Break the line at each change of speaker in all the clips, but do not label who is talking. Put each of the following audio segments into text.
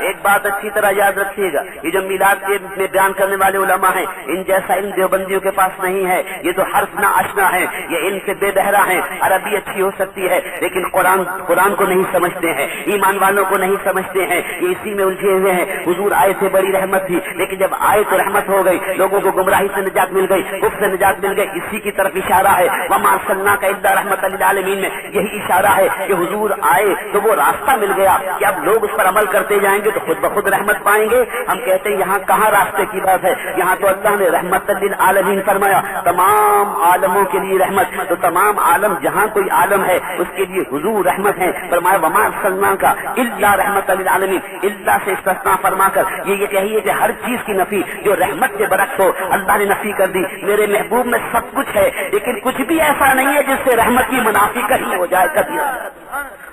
ایک بات اچھی طرح یاد رکھیے گا، یہ جو میلاد کے میں بیان کرنے والے علماء ہیں، ان جیسا علم دیوبندیوں کے پاس نہیں ہے، یہ تو حرف نہ آشنا ہے، یہ علم سے بے بہرا ہیں، عربی اچھی ہو سکتی ہے لیکن قرآن کو نہیں سمجھتے ہیں، ایمان والوں کو نہیں سمجھتے ہیں، یہ اسی میں الجھے ہوئے ہیں۔ حضور آئے تھے بڑی رحمت تھی، لیکن جب آئے تو رحمت ہو گئی، لوگوں کو گمراہی سے نجات مل گئی، کفر سے نجات مل گئی، اسی کی طرف اشارہ ہے۔ وما ارسلناک الا رحمۃ للعالمین میں یہی اشارہ ہے کہ حضور آئے تو وہ راستہ مل گیا کہ اب لوگ اس پر عمل کرتے جائیں گے تو خود بخود رحمت پائیں گے۔ ہم کہتے ہیں یہاں کہاں راستے کی بات ہے، یہاں تو اللہ نے رحمت للعالمین فرمایا، تمام عالموں کے لیے رحمت، تو تمام عالم جہاں کوئی عالم ہے اس کے لیے حضور رحمت ہے۔ فرمایا وما ارسلناک الا رحمۃ للعالمین، الا سے استثناء فرما کر یہ کہیے کہ ہر چیز کی نفی جو رحمت کے برعکس ہو اللہ نے نفی کر دی۔ میرے محبوب میں سب کچھ ہے لیکن کچھ بھی ایسا نہیں ہے جس سے رحمت کی منافی کہیں ہو جائے کبھی۔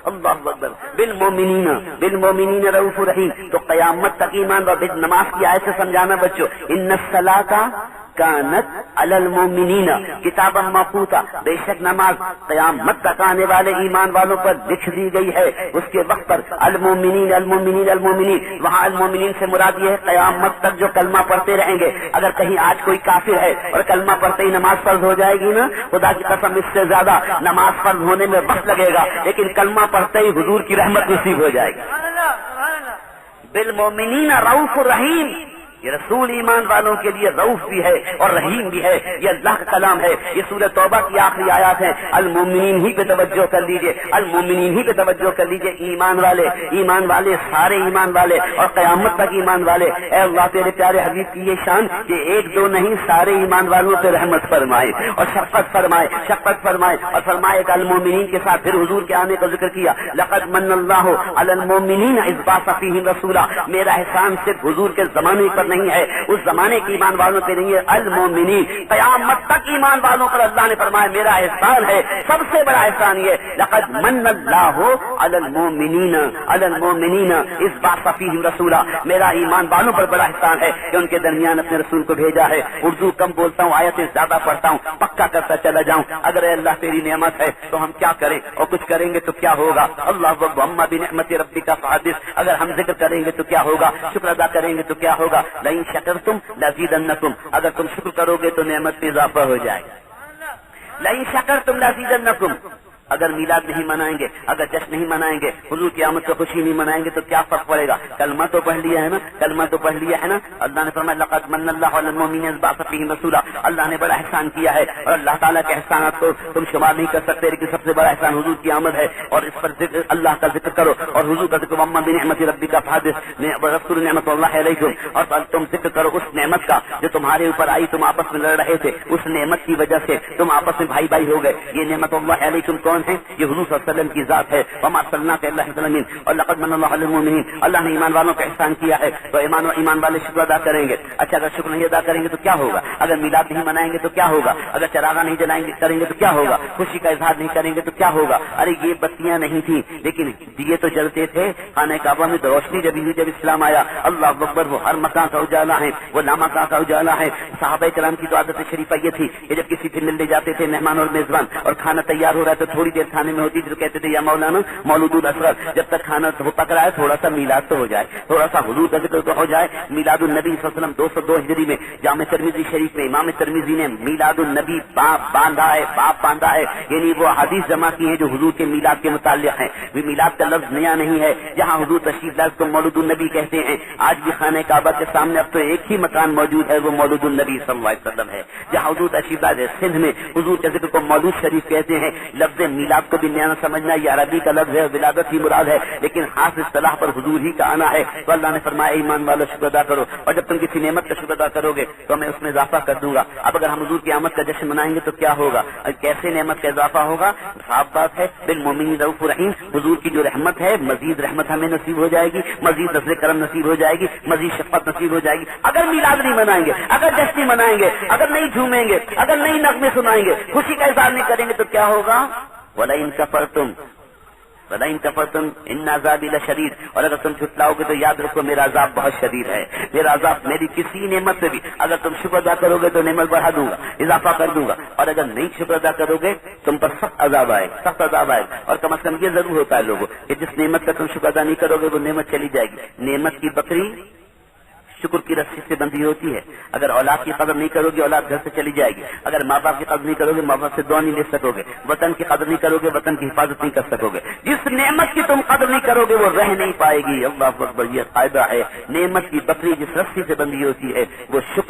اللہ اکبر، بالمومنین رؤوف رحیم، تو قیامت تک ایمان و نماز کی آیت سے سمجھانا بچوں، ان الصلاۃ کانت علی المؤمنین کتابا موقوتا، بے شک نماز قیامت تک آنے والے ایمان والوں پر لکھ دی گئی ہے اس کے وقت پر۔ المؤمنین المؤمنین المؤمنین، وہاں المؤمنین سے مراد یہ ہے قیامت تک جو کلمہ پڑھتے رہیں گے۔ اگر کہیں آج کوئی کافر ہے اور کلمہ پڑھتے ہی نماز فرض ہو جائے گی نا، خدا کی قسم اس سے زیادہ نماز فرض ہونے میں وقت لگے گا، لیکن کلمہ پڑھتے ہی حضور کی رحمت نصیب ہو جائے گی۔ بالمؤمنین رؤوف رحیم، یہ رسول ایمان والوں کے لیے رؤوف بھی ہے اور رحیم بھی ہے، یہ اللہ کا کلام ہے۔ یہ سورہ توبہ کی آخری آیات ہیں۔ المومنین ہی پہ توجہ کر لیجئے، المومنین ہی پہ توجہ کر لیجئے، ایمان والے سارے ایمان والے اور قیامت تک ایمان والے۔ اے اللہ تیرے پیارے حبیب کی یہ شان کہ ایک دو نہیں سارے ایمان والوں پہ رحمت فرمائے اور شفقت فرمائے اور فرمائے کہ المومنین کے ساتھ پھر حضور کے آنے کا ذکر کیا۔ لقد من اللہ علی المومنین اذ بعث فیہم رسولا، میرا احسان صرف حضور کے زمانے پر نہیں ہے، اس زمانے کے ایمان والوں پہ نہیں ہے، المومنین قیامت تک ایمان والوں پر اللہ نے فرمایا میرا احسان ہے، سب سے بڑا احسان یہ لقد من اللہ علی المومنین اذ بعث فیہم رسولا، میرا ایمان والوں پر بڑا احسان ہے کہ ان کے درمیان اپنے رسول کو بھیجا ہے۔ اردو کم بولتا ہوں، آیتیں زیادہ پڑھتا ہوں، پکا کرتا چلا جاؤں۔ اگر اے اللہ تیری نعمت ہے تو ہم کیا کریں، اور کچھ کریں گے تو کیا ہوگا؟ اللہ اکبر، اما بنعمت ربک فحدث، اگر ہم ذکر کریں گے تو کیا ہوگا، شکر ادا کریں گے تو کیا ہوگا؟ لئن شکرتم لازیدنکم، اگر تم شکر کرو گے تو نعمت میں اضافہ ہو جائے گا۔ لئن شکرتم لازیدنکم، اگر میلاد نہیں منائیں گے، اگر جشن نہیں منائیں گے، حضور کی آمد کو خوشی نہیں منائیں گے تو کیا فرق پڑے گا؟ کلمہ تو پڑھ لیا ہے نا، اللہ نے فرمایا لقد من اللہ علی المؤمنین اذ بعث فیہم رسولا، اللہ نے بڑا احسان کیا ہے اور اللہ تعالیٰ کے احسانات کو تم شمار نہیں کر سکتے، لیکن سب سے بڑا احسان حضور کی آمد ہے، اور اس پر ذکر اللہ کا ذکر کرو اور حضور کا ذکر، اما بنعمت ربک فحدث واذکروا نعمت اللہ علیکم، اور تم ذکر کرو اس نعمت کا جو تمہارے اوپر آئی، تم آپس میں لڑ رہے تھے، اس نعمت کی وجہ سے تم آپس میں بھائی ہو گئے۔ یہ نعمت اللہ علیکم کون ہے؟ یہ حضور صلی اللہ علیہ وسلم کی ذات ہے۔ وما ارسلناک الا رحمۃ للعالمین، اور لقد من اللہ علی المؤمنین، اللہ نے ایمان والوں کا احسان کیا ہے، تو ایمان والے شکر ادا کریں گے۔ اچھا اگر شکر نہیں ادا کریں گے تو کیا ہوگا؟ اگر میلاد نہیں منائیں گے تو کیا ہوگا؟ اگر چراغاں نہیں کریں گے تو کیا ہوگا؟ خوشی کا اظہار نہیں کریں گے تو کیا ہوگا؟ ارے یہ بتیاں نہیں تھیں لیکن دیے تو جلتے تھے، خانہ کعبہ میں تو روشنی جبھی ہوئی جب اسلام آیا۔ اللہ اکبر، وہ ہر مکان کا اجالا ہے، وہ لامکان کا اجالا ہے۔ صحابہ کرام کی تو عادت شریفہ یہ تھی کہ جب کسی سے ملنے جاتے تھے مہمان اور میزبان اور کھانا تیار ہو رہا ہے تو تھوڑی دیر کھانے میں ہوتی تھی تو کہتے تھے یا مولانا مولود الاصغر، جب تک کھانا پک رہا ہے تھوڑا سا میلاد تو ہو جائے، تھوڑا سا حضور کا ذکر تو ہو جائے۔ میلاد النبی صلی اللہ علیہ وسلم 202 ہجری میں جامع ترمذی شریف میں امام ترمذی نے میلاد النبی باب باندھا ہے، یعنی وہ حدیث جمع کی ہیں جو حضور کے میلاد کے متعلق ہیں۔ میلاد کا لفظ نیا نہیں ہے، جہاں حضور تشریف لائے اس کو مولود النبی کہتے ہیں۔ آج بھی خانہ کعبہ کے سامنے اب تو ایک ہی مکان موجود ہے، وہ مولود النبی صلی اللہ علیہ وسلم ہے، جہاں حضور تشریف لائے۔ سندھ میں حضور کے ذکر کو مولود شریف کہتے ہیں۔ لفظ میلاد کو بھی نیا سمجھنا، یہ عربی کا لفظ ہے، ولادت ہی مراد ہے، لیکن خاص اصطلاح پر حضور ہی کا آنا ہے۔ تو اللہ نے فرمایا ایمان والو شکر ادا کرو، اور جب تم کسی نعمت کا شکر ادا کرو گے تو میں اس میں اضافہ کر دوں گا۔ اب اگر ہم حضور کی آمد کا جشن منائیں گے تو کیا ہوگا؟ کیسے نعمت کا اضافہ ہوگا؟ صاف بات ہے، بالمؤمنین رؤوف رحیم، حضور کی جو رحمت ہے مزید رحمت ہمیں نصیب ہو جائے گی، مزید نظر کرم نصیب ہو جائے گی، مزید شفقت نصیب ہو جائے گی۔ اگر میلاد نہیں منائیں گے، اگر جشن نہیں منائیں گے، اگر نہیں جھومیں گے، اگر نہیں نغمے سنائیں گے، خوشی کا اظہار نہیں کریں گے تو کیا ہوگا؟ وَلَئِن كَفَرْتُمْ وَلَئِن كَفَرْتُمْ إِنَّ عَذَابِي لَشَدِيدٌ، اور اگر تم جھٹلاؤ گے تو یاد رکھو میرا عذاب بہت شدید ہے. میرا عذاب میری کسی نعمت سے بھی اگر تم شکر ادا کرو گے تو نعمت بڑھا دوں گا، اضافہ کر دوں گا، اور اگر نہیں شکر ادا کرو گے تم پر سخت عذاب آئے، سخت عذاب آئے. اور کم از کم یہ ضرور ہوتا ہے لوگوں کہ جس نعمت کا تم شکر ادا نہیں کرو گے وہ نعمت چلی جائے گی. نعمت کی بکری شکر کی رسی سے بندھی ہوتی ہے. اگر اولاد کی قدر نہیں کرو گے اولاد گھر سے چلی جائے گی. اگر ماں باپ کی قدر نہیں کرو گے ماں باپ سے دعا نہیں لے سکو گے. وطن کی قدر نہیں کرو گے وطن کی حفاظت نہیں کر سکو گے. جس نعمت کی تم قدر نہیں کرو گے وہ رہ نہیں پائے گی. اللہ اکبر، یہ قاعدہ ہے. نعمت کی بکری جس رسی سے بندھی ہوتی ہے وہ شکر